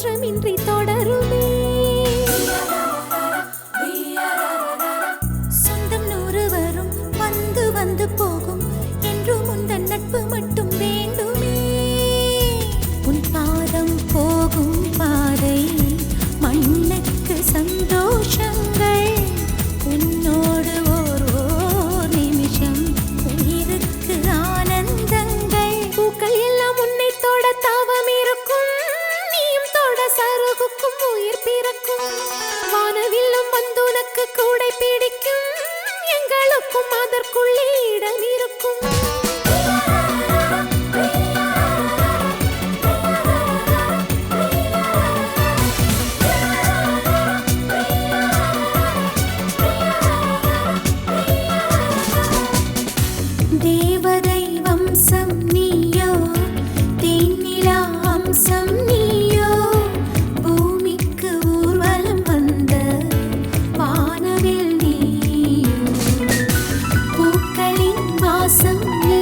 மாற்றமின்றி தொடருமே. சொந்தம் 100 வரும், வந்து வந்து போகும், என்றும் உந்தன் நட்பு மட்டும் வேண்டுமே. உன் பாதம் போகும் பாதை மண்ணுக்கு சந்தோஷங்கள், உன்னோடு ஓர் நிமிஷம் உயிருக்கு ஆனந்தங்கள். பூக்கள் எல்லாம் உன்னை தொட தாவம் இருக்கும், நீயும் தொட சருகுக்கும் உயிர் பிறக்கும். வானவில்லும் வந்து உனக்கு கூடை பிடிக்கும், எங்களுக்கும் அதற்குள்ளே இடம் இருக்கும். தேவதை வம்சம் நீயோ, தேனிலா அம்சம் நீயோ, பூமிக்கு ஊர்வலம் வந்த வானவில் நீயோ. பூக்களின் வாசம் நீ